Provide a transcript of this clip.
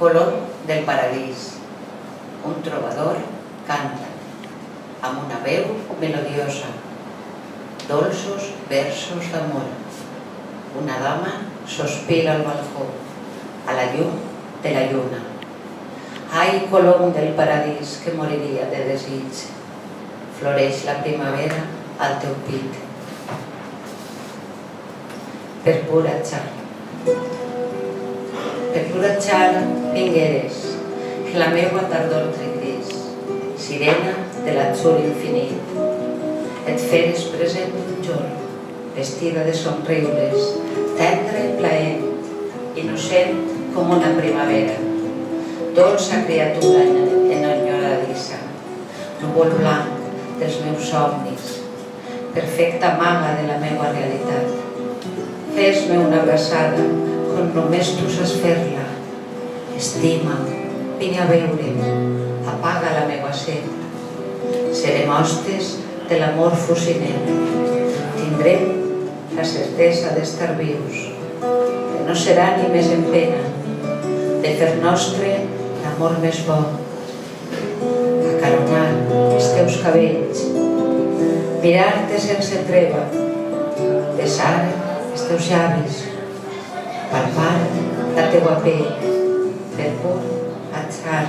colom del paradís. Un trobador canta amb una veu melodiosa, dolços versos d'amor. Una dama sospira al balcó, a la llum de la lluna. Ai, colom del paradís, que moriria de desig. Floreix la primavera al teu pit. Per pura txar. Per pura txar vingueres, que la meua tardor gris, sirena de l'atzur infinit. Et feres present un jorn, vestida de somriures, tendre i plaent, innocent com una primavera. Dolça criatura enyoradiça, núvol blanc dels meus somnis, perfecta maga de la meua realitat. Fes-me una abraçada com només tu saps fer-la. Estima'm, vine a veure'm, apaga la meva set. Serem hostes de l'amor fusinent. Tindrem la certesa d'estar vius, que no serà ni més en pena, de fer nostre l'amor més bo. Acaronar els teus cabells, mirar-te sense treva, besar els teus llavis, palpar la teua pell, per por atxar.